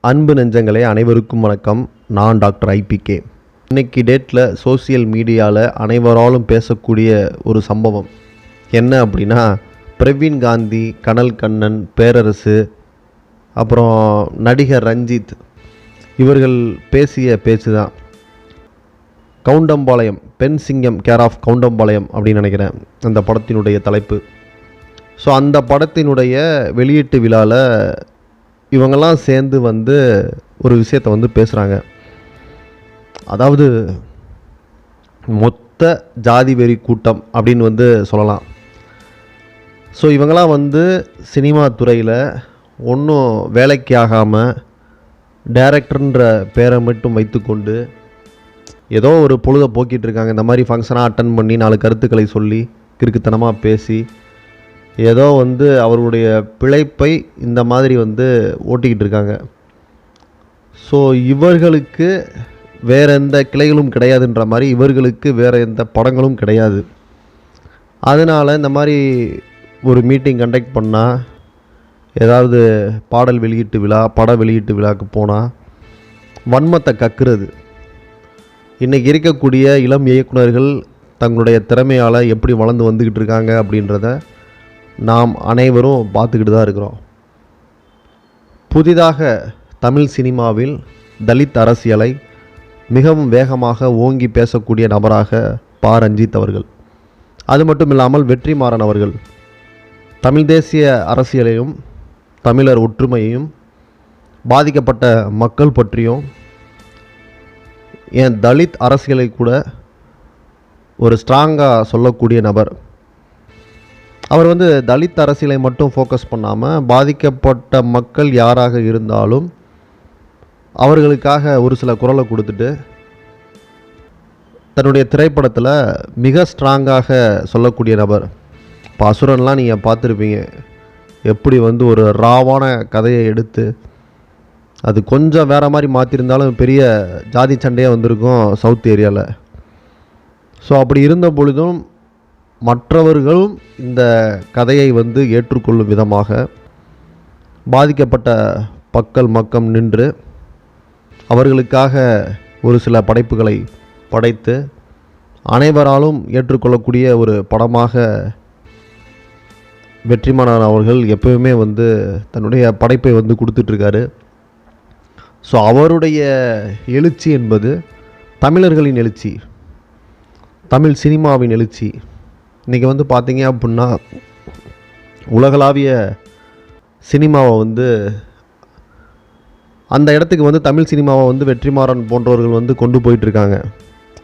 அன்பு நெஞ்சங்களே, அனைவருக்கும் வணக்கம். நான் டாக்டர் ஐபிகே. இன்னைக்கு டேட்டில் சோசியல் மீடியாவில் அனைவராலும் பேசக்கூடிய ஒரு சம்பவம் என்ன அப்படின்னா, பிரவீன் காந்தி, கனல் கண்ணன், பேரரசு, அப்புறம் நடிகர் ரஞ்சித் இவர்கள் பேசிய பேச்சு தான். கவுண்டம்பாளையம், பெண் சிங்கம் கேர் ஆஃப் கவுண்டம்பாளையம் அப்படின்னு நினைக்கிறேன் அந்த படத்தினுடைய தலைப்பு. ஸோ அந்த படத்தினுடைய வெளியீட்டு விழாவில் இவங்கெல்லாம் சேர்ந்து ஒரு விஷயத்தை பேசுகிறாங்க. அதாவது மொத்த ஜாதி வெறி கூட்டம் அப்படின்னு சொல்லலாம். ஸோ இவங்களாம் சினிமா துறையில் ஒன்றும் வேலைக்கு ஆகாமல் டைரக்டர்ன்ற பேரை மட்டும் வைத்துக்கொண்டு ஏதோ ஒரு பொழுதை போக்கிட்டு இருக்காங்க. இந்த மாதிரி ஃபங்க்ஷனாக அட்டன் பண்ணி 4 கருத்துக்களை சொல்லி கிறுக்குத்தனமாக பேசி ஏதோ அவருடைய பிழைப்பை இந்த மாதிரி ஓட்டிக்கிட்டு இருக்காங்க. ஸோ இவர்களுக்கு வேறு எந்த கிளைகளும் கிடையாதுன்ற மாதிரி இவர்களுக்கு வேறு எந்த படங்களும் கிடையாது. அதனால் இந்த மாதிரி ஒரு மீட்டிங் கண்டக்ட் பண்ணால், ஏதாவது பாடல் வெளியீட்டு விழா, பட வெளியீட்டு விழாவுக்கு போனால் வன்மத்தை கக்குறது. இன்றைக்கி இருக்கக்கூடிய இளம் இயக்குநர்கள் தங்களுடைய திறமையால் எப்படி வளர்ந்து வந்துக்கிட்டு இருக்காங்க அப்படின்றத நாம் அனைவரும் பார்த்துக்கிட்டு தான் இருக்கிறோம். புதிதாக தமிழ் சினிமாவில் தலித் அரசியலை மிகவும் வேகமாக ஓங்கி பேசக்கூடிய நபராக பா. ரஞ்சித் அவர்கள், அது மட்டும் இல்லாமல் வெற்றிமாறன் அவர்கள் தமிழ் தேசிய அரசியலையும் தமிழர் ஒற்றுமையையும் பாதிக்கப்பட்ட மக்கள் பற்றியும் ஏன் தலித் அரசியலை கூட ஒரு ஸ்ட்ராங்காக சொல்லக்கூடிய நபர். அவர் தலித் அரசியலை மட்டும் ஃபோக்கஸ் பண்ணாமல் பாதிக்கப்பட்ட மக்கள் யாராக இருந்தாலும் அவர்களுக்காக ஒரு சில குரலை கொடுத்துட்டு தன்னுடைய திரைப்படத்தில் மிக ஸ்ட்ராங்காக சொல்லக்கூடிய நபர். இப்போ அசுரன்லாம் நீங்கள் பார்த்துருப்பீங்க, எப்படி ஒரு ராவான கதையை எடுத்து அது கொஞ்சம் வேறு மாதிரி மாற்றிருந்தாலும் பெரிய ஜாதி சண்டையாக வந்திருக்கும் சவுத் ஏரியாவில். ஸோ அப்படி இருந்த பொழுதும் மற்றவர்களும் இந்த கதையை ஏற்றுக்கொள்ளும் விதமாக பாதிக்கப்பட்ட மக்கள் நின்று அவர்களுக்காக ஒரு சில படைப்புகளை படைத்து அனைவராலும் ஏற்றுக்கொள்ளக்கூடிய ஒரு படமாக வெற்றிமாறன் அவர்கள் எப்பவுமே தன்னுடைய படைப்பை கொடுத்துட்ருக்காரு. ஸோ அவருடைய எழுச்சி என்பது தமிழர்களின் எழுச்சி, தமிழ் சினிமாவின் எழுச்சி. இன்றைக்கி பார்த்தீங்க அப்படின்னா உலகளாவிய சினிமாவை அந்த இடத்துக்கு தமிழ் சினிமாவை வெற்றிமாறன் போன்றவர்கள் கொண்டு போயிட்டுருக்காங்க.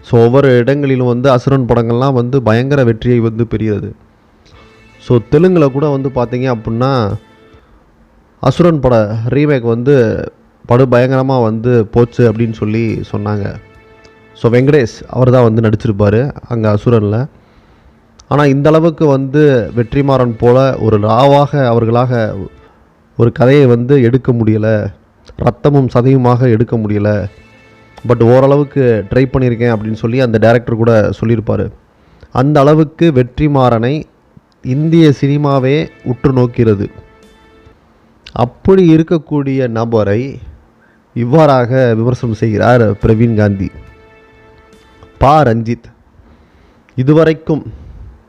ஸோ ஒவ்வொரு இடங்களிலும் அசுரன் படங்கள்லாம் பயங்கர வெற்றியை பெறுகிறது. ஸோ தெலுங்கில் கூட பார்த்தீங்க அப்படின்னா அசுரன் பட ரீமேக் படு பயங்கரமாக போச்சு அப்படின்னு சொல்லி சொன்னாங்க. ஸோ வெங்கடேஷ் அவர் தான் நடிச்சிருப்பார் அங்கே அசுரனில். ஆனால் இந்த அளவுக்கு வெற்றிமாறன் போல் ஒரு ராவாக அவர்களாக ஒரு கதையை எடுக்க முடியலை, ரத்தமும் சதையுமாக எடுக்க முடியலை. பட் ஓரளவுக்கு ட்ரை பண்ணியிருக்கேன் அப்படின்னு சொல்லி அந்த டைரக்டர் கூட சொல்லியிருப்பார். அந்த அளவுக்கு வெற்றிமாறனை இந்திய சினிமாவே உற்று நோக்கிறது. அப்படி இருக்கக்கூடிய நபரை இவ்வாறாக விமர்சனம் செய்கிறார் பிரவீன் காந்தி. பா. ரஞ்சித் இதுவரைக்கும்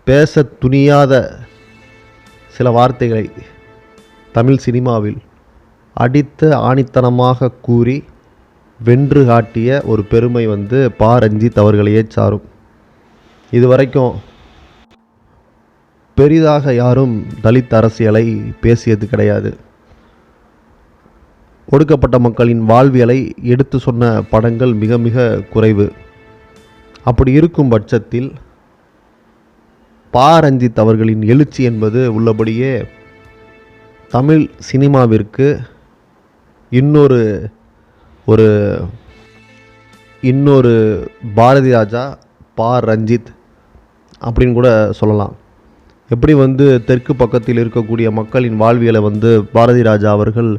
பேச துணியாத சில வார்த்தைகளை தமிழ் சினிமாவில் அடித்து ஆணித்தனமாக கூறி வென்று காட்டிய ஒரு பெருமை பா. ரஞ்சித் அவர்களையே சாரும். இதுவரைக்கும் பெரிதாக யாரும் தலித் அரசியலை பேசியது கிடையாது. ஒடுக்கப்பட்ட மக்களின் வாழ்வியலை எடுத்து சொன்ன படங்கள் மிக மிக குறைவு. அப்படி இருக்கும் பட்சத்தில் பா. ரஞ்சித் அவர்களின் எழுச்சி என்பது உள்ளபடியே தமிழ் சினிமாவிற்கு இன்னொரு பாரதி ராஜா பா. ரஞ்சித் அப்படின்னு கூட சொல்லலாம். எப்படி தெற்கு பக்கத்தில் இருக்கக்கூடிய மக்களின் வாழ்வியலை பாரதி ராஜா அவர்கள்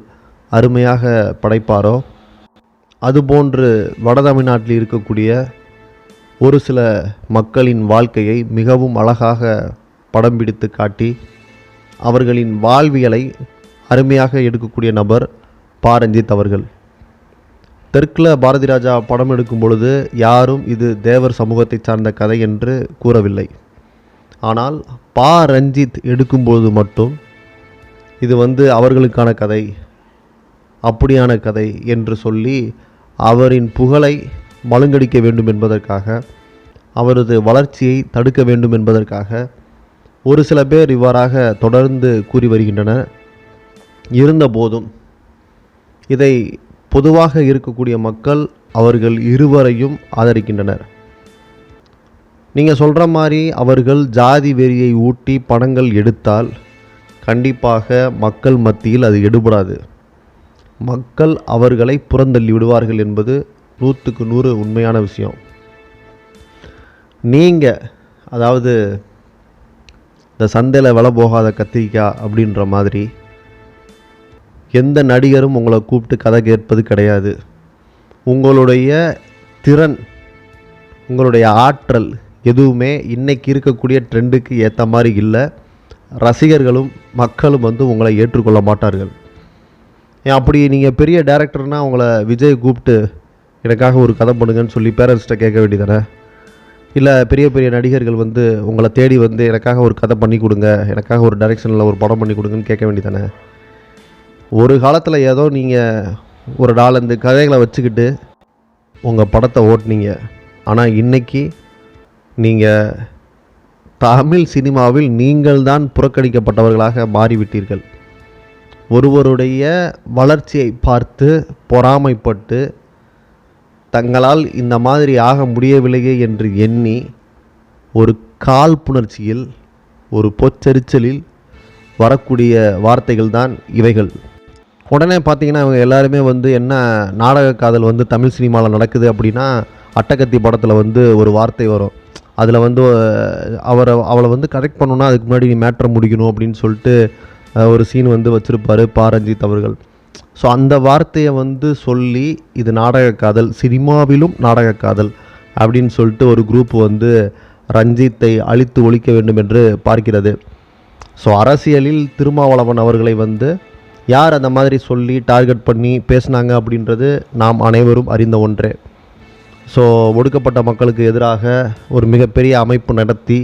அருமையாக படைப்பாரோ, அதுபோன்று வட தமிழ்நாட்டில் இருக்கக்கூடிய ஒரு சில மக்களின் வாழ்க்கையை மிகவும் அழகாக படம் பிடித்து காட்டி அவர்களின் வாழ்வியலை அருமையாக எடுக்கக்கூடிய நபர் பா. ரஞ்சித் அவர்கள். தெற்கில் பாரதி ராஜா படம் எடுக்கும் பொழுது யாரும் இது தேவர் சமூகத்தை சார்ந்த கதை என்று கூறவில்லை. ஆனால் பா ரஞ்சித் எடுக்கும்பொழுது மட்டும் இது அவர்களுக்கான கதை, அப்படியான கதை என்று சொல்லி அவரின் புகழை மழுங்கடிக்க வேண்டும் என்பதற்காக, அவரது வளர்ச்சியை தடுக்க வேண்டும் என்பதற்காக ஒரு சில பேர் இவ்வாறாக தொடர்ந்து கூறி வருகின்றனர். இருந்தபோதும் இதை பொதுவாக இருக்கக்கூடிய மக்கள் அவர்கள் இருவரையும் ஆதரிக்கின்றனர். நீங்கள் சொல்கிற மாதிரி அவர்கள் ஜாதி வெறியை ஊட்டி படங்கள் எடுத்தால் கண்டிப்பாக மக்கள் மத்தியில் அது எடுபடாது. மக்கள் அவர்களை புறந்தள்ளி விடுவார்கள் என்பது 100க்கு 100 உண்மையான விஷயம். நீங்கள் அதாவது இந்த சந்தையில் விலை போகாத கத்திரிக்காய் அப்படின்ற மாதிரி எந்த நடிகரும் உங்களை கூப்பிட்டு கதை கேட்பது கிடையாது. உங்களுடைய திறன், உங்களுடைய ஆற்றல் எதுவுமே இன்றைக்கி இருக்கக்கூடிய ட்ரெண்டுக்கு ஏற்ற மாதிரி இல்லை. ரசிகர்களும் மக்களும் உங்களை ஏற்றுக்கொள்ள மாட்டார்கள். அப்படி நீங்கள் பெரிய டைரக்டர்னால் உங்களை விஜய் கூப்பிட்டு எனக்காக ஒரு கதை பண்ணுங்கன்னு சொல்லி பேரண்ட்ஸ்கிட்ட கேட்க வேண்டியதானே? இல்லை பெரிய பெரிய நடிகர்கள் உங்களை தேடி எனக்காக ஒரு கதை பண்ணி கொடுங்க, எனக்காக ஒரு டைரெக்ஷனில் ஒரு படம் பண்ணி கொடுங்கன்னு கேட்க வேண்டியதானே? ஒரு காலத்தில் ஏதோ நீங்கள் ஒரு 4-5 கதைகளை வச்சுக்கிட்டு உங்கள் படத்தை ஓட்டினீங்க. ஆனால் இன்றைக்கி நீங்கள் தமிழ் சினிமாவில் நீங்கள் தான் புறக்கணிக்கப்பட்டவர்களாக மாறிவிட்டீர்கள். ஒருவருடைய வளர்ச்சியை பார்த்து பொறாமைப்பட்டு தங்களால் இந்த மாதிரி ஆக முடியவில்லையே என்று எண்ணி ஒரு காழ்ப்புணர்ச்சியில், ஒரு பொச்சரிச்சலில் வரக்கூடிய வார்த்தைகள் தான் இவைகள். உடனே பார்த்தீங்கன்னா இவங்க எல்லாருமே என்ன நாடக காதல் தமிழ் சினிமாவில் நடக்குது அப்படின்னா, அட்டகத்தி படத்தில் ஒரு வார்த்தை வரும். அதில் அவளை கரெக்ட் பண்ணணுன்னா அதுக்கு முன்னாடி நீ மேட்ரை முடிக்கணும் அப்படின்னு சொல்லிட்டு ஒரு சீன் வச்சுருப்பார் பா ரஞ்சித் அவர்கள். ஸோ அந்த வார்த்தையை சொல்லி இது நாடக காதல், சினிமாவிலும் நாடக காதல் அப்படின்னு சொல்லிட்டு ஒரு குரூப் ரஞ்சித்தை அழித்து ஒழிக்க வேண்டும் என்று பார்க்கிறது. ஸோ அரசியலில் திருமாவளவன் அவர்களை யார் அந்த மாதிரி சொல்லி டார்கெட் பண்ணி பேசினாங்க அப்படின்றது நாம் அனைவரும் அறிந்த ஒன்றே. ஸோ ஒடுக்கப்பட்ட மக்களுக்கு எதிராக ஒரு மிகப்பெரிய அமைப்பு நடத்தி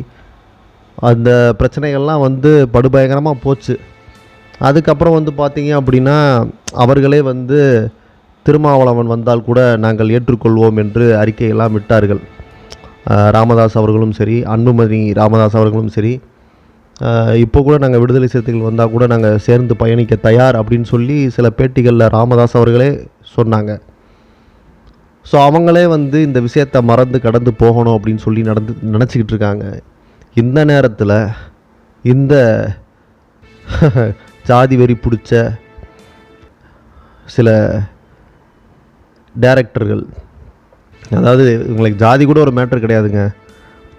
அந்த பிரச்சனைகள்லாம் படுபயங்கரமாக போச்சு. அதுக்கப்புறம் பார்த்தீங்க அப்படின்னா அவர்களே திருமாவளவன் வந்தால் கூட நாங்கள் ஏற்றுக்கொள்வோம் என்று அறிக்கையெல்லாம் விட்டார்கள். ராமதாஸ் அவர்களும் சரி, அன்புமணி ராமதாஸ் அவர்களும் சரி, இப்போ கூட நாங்கள் விடுதலை சிறுத்தைகள் வந்தால் கூட நாங்கள் சேர்ந்து பயணிக்க தயார் அப்படின்னு சொல்லி சில பேட்டிகளில் ராமதாஸ் அவர்களே சொன்னாங்க. ஸோ அவங்களே இந்த விஷயத்தை மறந்து கடந்து போகணும் அப்படின்னு சொல்லி நினச்சிக்கிட்டு இருக்காங்க. இந்த நேரத்தில் இந்த ஜாதி வெறி பிடிச்ச சில டைரக்டர்கள், அதாவது உங்களுக்கு ஜாதி கூட ஒரு மேட்டர் கிடையாதுங்க,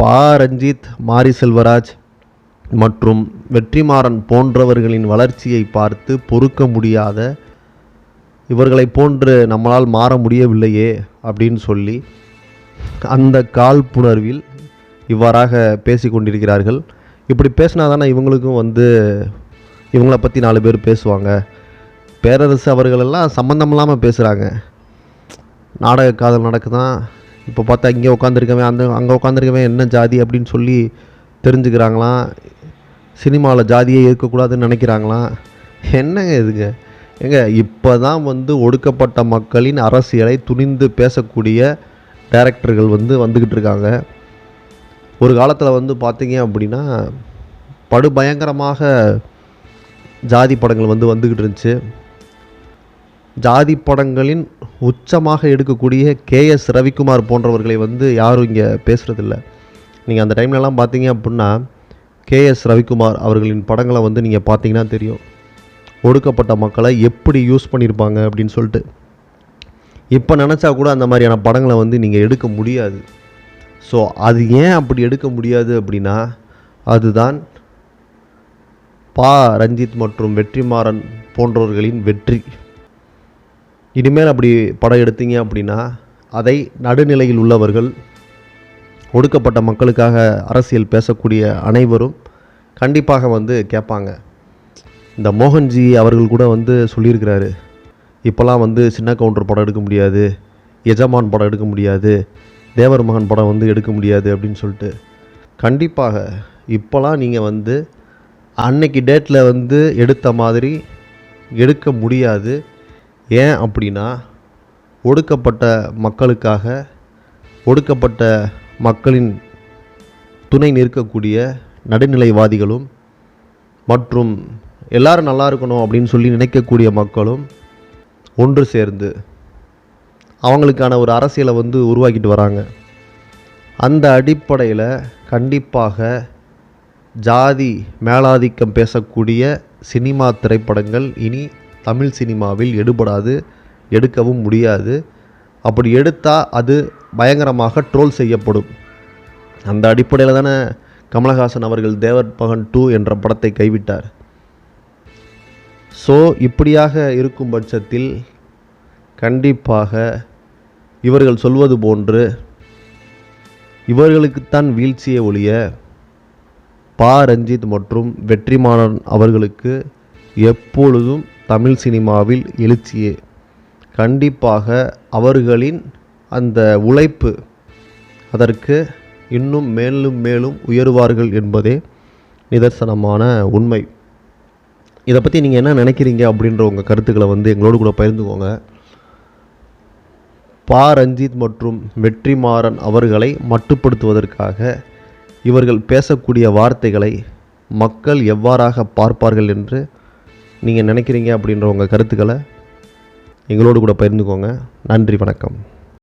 பா ரஞ்சித், மாரி செல்வராஜ் மற்றும் வெற்றிமாறன் போன்றவர்களின் வளர்ச்சியை பார்த்து பொறுக்க முடியாத, இவர்களை போன்று நம்மளால் மாற முடியவில்லையே அப்படின்னு சொல்லி அந்த காழ்ப்புணர்வில் இவ்வாறாக பேசி கொண்டிருக்கிறார்கள். இப்படி பேசினா தானே இவங்களுக்கும் இவங்களை பற்றி 4 பேர் பேசுவாங்க. பேரரசு அவர்களெல்லாம் சம்மந்தம் இல்லாமல் பேசுகிறாங்க. நாடக காதல் நடக்குதான், இப்போ பார்த்தா இங்கே உட்காந்துருக்கவன் அங்கே உட்காந்துருக்கவன் என்ன ஜாதி அப்படின்னு சொல்லி தெரிஞ்சுக்கிறாங்களாம். சினிமாவில் ஜாதியே இருக்கக்கூடாதுன்னு நினைக்கிறாங்களாம். என்னங்க இதுங்க? ஏங்க இப்போ தான் ஒடுக்கப்பட்ட மக்களின் அரசியலை துணிந்து பேசக்கூடிய டைரக்டர்கள் வந்துக்கிட்டு இருக்காங்க. ஒரு காலத்தில் பார்த்தீங்க அப்படின்னா படுபயங்கரமாக ஜாதி படங்கள் வந்துக்கிட்டு இருந்துச்சு. ஜாதி படங்களின் உச்சமாக எடுக்கக்கூடிய கேஎஸ் ரவிக்குமார் போன்றவர்களை யாரும் இங்கே பேசுகிறதில்ல. நீங்கள் அந்த டைம்லலாம் பார்த்தீங்க அப்படின்னா கேஎஸ் ரவிக்குமார் அவர்களின் படங்களை நீங்கள் பார்த்தீங்கன்னா தெரியும், ஒடுக்கப்பட்ட மக்களை எப்படி யூஸ் பண்ணியிருப்பாங்க அப்படின்னு சொல்லிட்டு. இப்போ நினச்சா கூட அந்த மாதிரியான படங்களை நீங்கள் எடுக்க முடியாது. ஸோ அது ஏன் அப்படி எடுக்க முடியாது அப்படின்னா, அதுதான் பா ரஞ்சித் மற்றும் வெற்றிமாறன் போன்றவர்களின் வெற்றி. இனிமேல் அப்படி படம் எடுத்தீங்க அப்படின்னா அதை நடுநிலையில் உள்ளவர்கள், ஒடுக்கப்பட்ட மக்களுக்காக அரசியல் பேசக்கூடிய அனைவரும் கண்டிப்பாக கேட்பாங்க. இந்த மோகன்ஜி அவர்கள் கூட சொல்லியிருக்கிறாரு, இப்போலாம் வந்து சின்ன கவுண்டர் படம் எடுக்க முடியாது, எஜமான் படம் எடுக்க முடியாது, தேவர் மகன் படம் வந்து எடுக்க முடியாது அப்படின்னு சொல்லிட்டு. கண்டிப்பாக இப்போலாம் நீங்கள் வந்து அன்னைக்கு டேட்டில் வந்து எடுத்த மாதிரி எடுக்க முடியாது. ஏன் அப்படின்னா, ஒடுக்கப்பட்ட மக்களுக்காக, ஒடுக்கப்பட்ட மக்களின் துணை நிற்கக்கூடிய நடுநிலைவாதிகளும் மற்றும் எல்லாரும் நல்லா இருக்கணும் அப்படின்னு சொல்லி நினைக்கக்கூடிய மக்களும் ஒன்று சேர்ந்து அவங்களுக்கான ஒரு அரசியலை வந்து உருவாக்கிட்டு வராங்க. அந்த அடிப்படையில் கண்டிப்பாக ஜாதி மேலாதிக்கம் பேசக்கூடிய சினிமா திரைப்படங்கள் இனி தமிழ் சினிமாவில் எடுபடாது, எடுக்கவும் முடியாது. அப்படி எடுத்தால் அது பயங்கரமாக ட்ரோல் செய்யப்படும். அந்த அடிப்படையில் தானே கமலஹாசன் அவர்கள் தேவர் மகன் 2 என்ற படத்தை கைவிட்டார். ஸோ இப்படியாக இருக்கும் பட்சத்தில் கண்டிப்பாக இவர்கள் சொல்வது போன்று இவர்களுக்குத்தான் வீழ்ச்சியை ஒழிய பா ரஞ்சித் மற்றும் வெற்றிமாறன் அவர்களுக்கு எப்பொழுதும் தமிழ் சினிமாவில் எழுச்சியே. கண்டிப்பாக அவர்களின் அந்த உழைப்பு அதற்கு இன்னும் மேலும் மேலும் உயருவார்கள் என்பதே நிதர்சனமான உண்மை. இதை பற்றி நீங்கள் என்ன நினைக்கிறீங்க அப்படின்ற உங்கள் கருத்துக்களை வந்து எங்களோடு கூட பகிர்ந்துக்கோங்க. பா ரஞ்சித் மற்றும் வெற்றிமாறன் அவர்களை மட்டுப்படுத்துவதற்காக இவர்கள் பேசக்கூடிய வார்த்தைகளை மக்கள் எவ்வாறாக பார்ப்பார்கள் என்று நீங்கள் நினைக்கிறீங்க அப்படின்ற உங்கள் கருத்துக்களை எங்களோடு கூட பகிர்ந்துக்கோங்க. நன்றி, வணக்கம்.